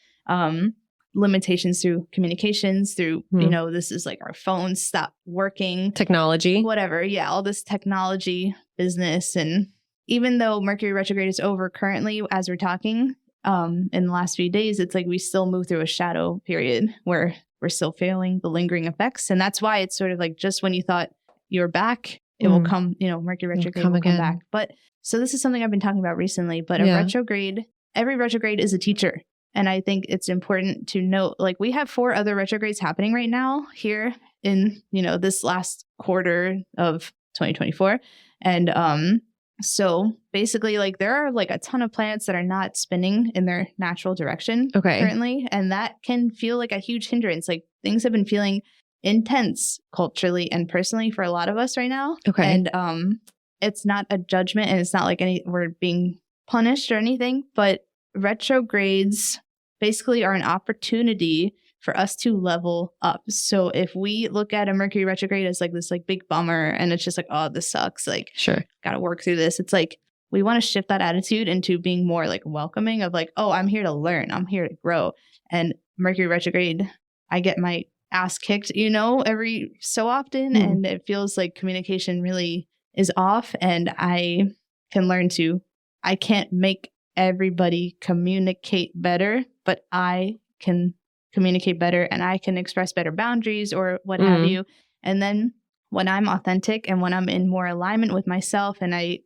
limitations through communications, through, this is like our phones stop working. Technology. Whatever. Yeah, all this technology business. And even though Mercury retrograde is over currently as we're talking, in the last few days, it's like we still move through a shadow period where we're still feeling the lingering effects. And that's why it's sort of like just when you thought you were back, it will come, Mercury retrograde will come back. But so this is something I've been talking about recently, but every retrograde is a teacher. And I think it's important to note, like we have 4 other retrogrades happening right now here in, this last quarter of 2024. And so basically like there are like a ton of planets that are not spinning in their natural direction currently. And that can feel like a huge hindrance. Like things have been feeling intense culturally and personally for a lot of us right now. And it's not a judgment, and it's not like we're being punished or anything, but retrogrades basically are an opportunity for us to level up. So if we look at a Mercury retrograde as like this like big bummer and it's just like, oh, this sucks, like gotta work through this, it's like we want to shift that attitude into being more like welcoming of like, oh, I'm here to learn, I'm here to grow. And Mercury retrograde, I get my ass kicked, every so often, and it feels like communication really is off, and I can't make everybody communicate better, but I can communicate better and I can express better boundaries or what have you. And then when I'm authentic and when I'm in more alignment with myself and I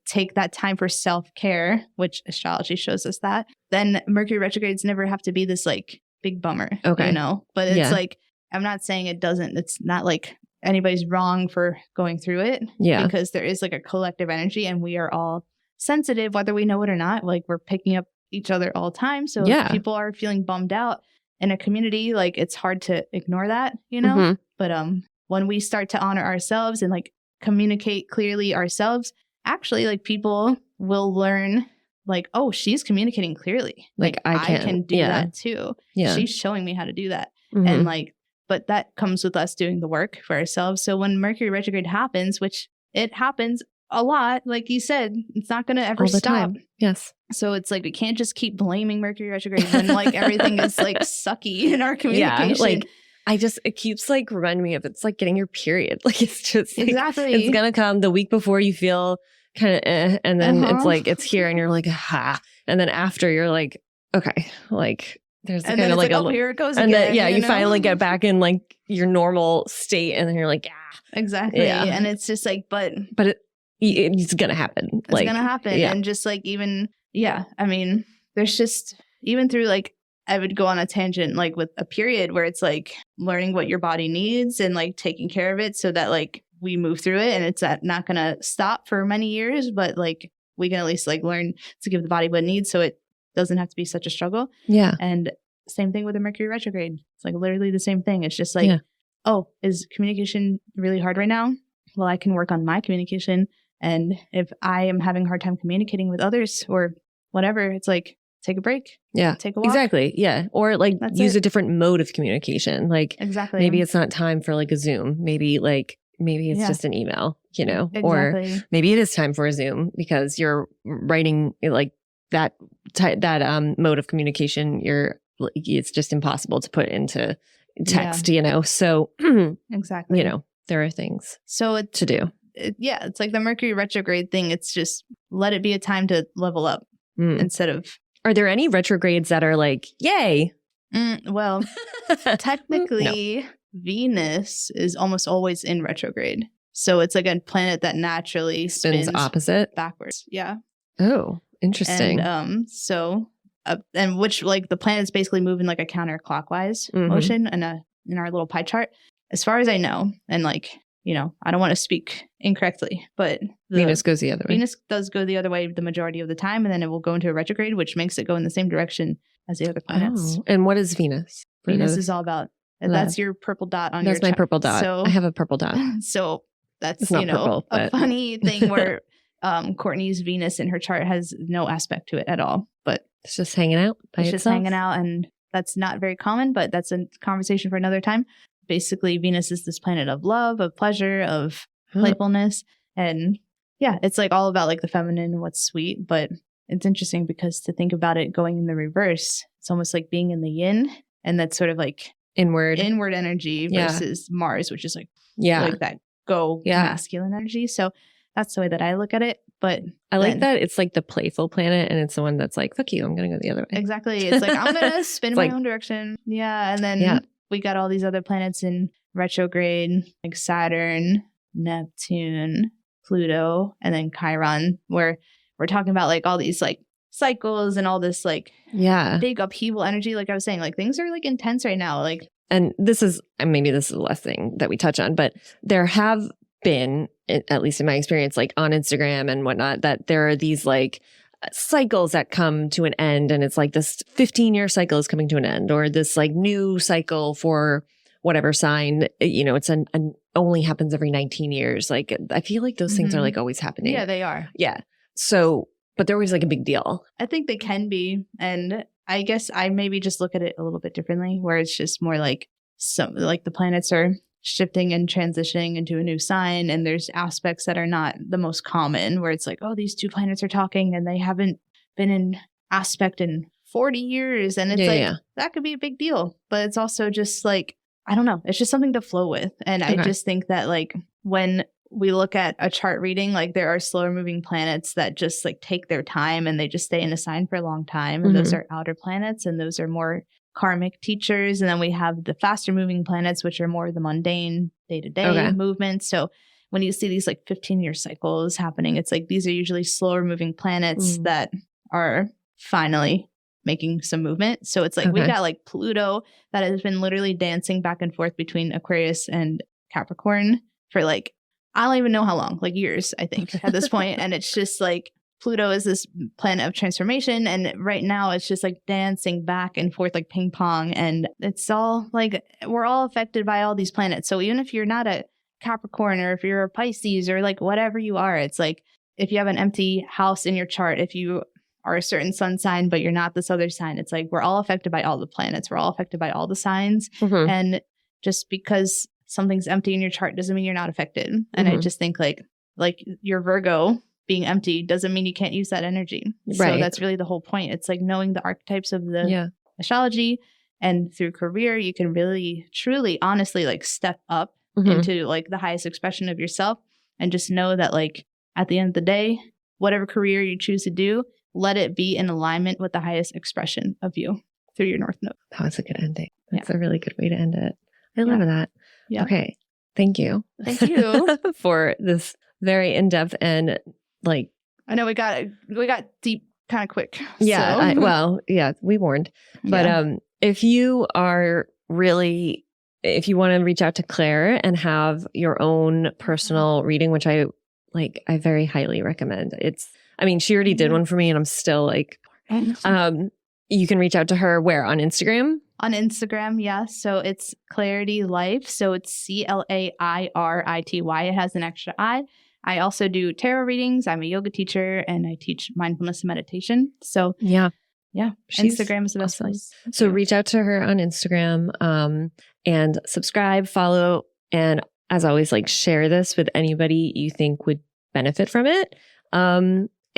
take that time for self-care, which astrology shows us that, then Mercury retrogrades never have to be this like big bummer, but it's like, I'm not saying it's not like anybody's wrong for going through it, because there is like a collective energy and we are all sensitive, whether we know it or not. Like we're picking up each other all the time. So if people are feeling bummed out in a community, like it's hard to ignore that, But when we start to honor ourselves and like communicate clearly ourselves, actually like people will learn like, oh, she's communicating clearly. Like I can do that too. Yeah. She's showing me how to do that. And like, but that comes with us doing the work for ourselves. So when Mercury retrograde happens, which it happens a lot, like you said, it's not going to ever stop. Time. Yes. So it's like we can't just keep blaming Mercury retrograde when like everything is like sucky in our communication. Yeah, like it keeps like reminding me of it's like getting your period. Like it's just like, exactly. It's gonna come the week before you feel kind of and then it's like it's here and you're like and then after you're like okay, like there's kind of like here it goes and again, then you finally get back in like your normal state and then you're like exactly. And it's just like but it's gonna happen. It's gonna happen. And just like even I mean there's just even through like I would go on a tangent like with a period where it's like learning what your body needs and like taking care of it so that like we move through it and it's not going to stop for many years, but like we can at least like learn to give the body what it needs so it doesn't have to be such a struggle. Yeah. And same thing with the Mercury retrograde. It's like literally the same thing. It's just like, oh, is communication really hard right now? Well, I can work on my communication. And if I am having a hard time communicating with others or whatever, it's like, take a break. Yeah. Take a walk. Exactly. Yeah. Or like use a different mode of communication. Like maybe it's not time for like a Zoom. Maybe it's just an email, you know, or maybe it is time for a Zoom because you're writing like that mode of communication. It's just impossible to put into text, you know? So exactly, you know, there are things to do. It's like the Mercury retrograde thing. It's just let it be a time to level up instead of. Are there any retrogrades that are like, yay? Well, technically, Venus is almost always in retrograde. So it's like a planet that naturally spins opposite backwards. Yeah. Oh, interesting. And and which like the planets basically move in like a counterclockwise motion in our little pie chart, as far as I know. And like, you know, I don't want to speak incorrectly, but Venus goes the other way. Venus does go the other way the majority of the time, and then it will go into a retrograde, which makes it go in the same direction as the other planets. Oh. And what is Venus? Venus is all about, that's your purple dot on your chart. That's my purple dot. So, I have a purple dot. So that's, you know, purple, a funny thing where Courtney's Venus in her chart has no aspect to it at all, but it's just hanging out by itself. Just hanging out, and that's not very common, but that's a conversation for another time. Basically, Venus is this planet of love, of pleasure, of playfulness, and yeah, it's like all about like the feminine and what's sweet. But it's interesting because to think about it going in the reverse, it's almost like being in the yin, and that's sort of like inward energy versus Mars, which is like like that masculine energy. So that's the way that I look at it. But I like that it's like the playful planet, and it's the one that's like, fuck you, I'm going to go the other way. Exactly. It's like, I'm going to spin my own direction. Yeah. And then we got all these other planets in retrograde, like Saturn, Neptune, Pluto, and then Chiron, where we're talking about like all these like cycles and all this like big upheaval energy. Like I was saying, like things are like intense right now. Like, and maybe this is the last thing that we touch on, but there have been, at least in my experience, like on Instagram and whatnot, that there are these like cycles that come to an end, and it's like this 15-year cycle is coming to an end, or this like new cycle for whatever sign, you know, it's only happens every 19 years. Like I feel like those things are like always happening. Yeah, they are. Yeah. So, but they're always like a big deal. I think they can be, and I guess I maybe just look at it a little bit differently, where it's just more like the planets are shifting and transitioning into a new sign, and there's aspects that are not the most common, where it's like, oh, these two planets are talking and they haven't been in aspect in 40 years, and it's that could be a big deal. But it's also just like, I don't know, it's just something to flow with. And I just think that like when we look at a chart reading, like there are slower moving planets that just like take their time and they just stay in a sign for a long time, and those are outer planets, and those are more karmic teachers. And then we have the faster moving planets, which are more the mundane day-to-day movements. So when you see these like 15-year cycles happening, it's like these are usually slower moving planets that are finally making some movement. So it's like we got like Pluto that has been literally dancing back and forth between Aquarius and Capricorn for like, I don't even know how long, like years, I think at this point. And it's just like, Pluto is this planet of transformation, and right now it's just like dancing back and forth like ping pong, and it's all like we're all affected by all these planets. So even if you're not a Capricorn, or if you're a Pisces, or like whatever you are, it's like if you have an empty house in your chart, if you are a certain sun sign but you're not this other sign, it's like we're all affected by all the planets, we're all affected by all the signs, and just because something's empty in your chart doesn't mean you're not affected. And I just think like your Virgo being empty doesn't mean you can't use that energy. Right. So that's really the whole point. It's like knowing the archetypes of the astrology, and through career, you can really, truly, honestly, like step up into like the highest expression of yourself, and just know that like at the end of the day, whatever career you choose to do, let it be in alignment with the highest expression of you through your North Node. That was a good ending. That's a really good way to end it. I love that. Yeah. Okay. Thank you. Thank you for this very in-depth and like, I know we got deep kind of quick. Yeah. So. We warned. But if you want to reach out to Claire and have your own personal reading, which I very highly recommend. She already did one for me and I'm still you can reach out to her where? On Instagram? On Instagram, yeah. So it's Clarity Life. So it's CLAIRITY. It has an extra I. I also do tarot readings. I'm a yoga teacher and I teach mindfulness and meditation. So yeah, Instagram is the best place. So reach out to her on Instagram and subscribe, follow, and as always, share this with anybody you think would benefit from it.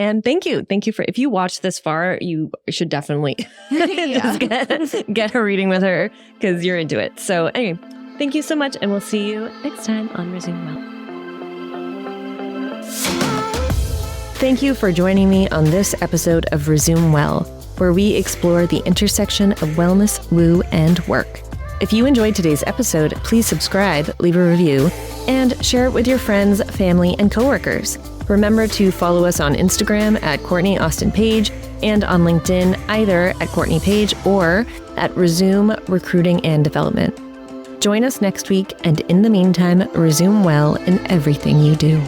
And thank you for, if you watched this far, you should definitely just get a reading with her because you're into it. So anyway, thank you so much. And we'll see you next time on Resume Well. Thank you for joining me on this episode of Resume Well, where we explore the intersection of wellness, woo, and work. If you enjoyed today's episode, please subscribe, leave a review, and share it with your friends, family, and coworkers. Remember to follow us on Instagram at Courtney Austin Page and on LinkedIn either at Courtney Page or at Resume Recruiting and Development. Join us next week, and in the meantime, resume well in everything you do.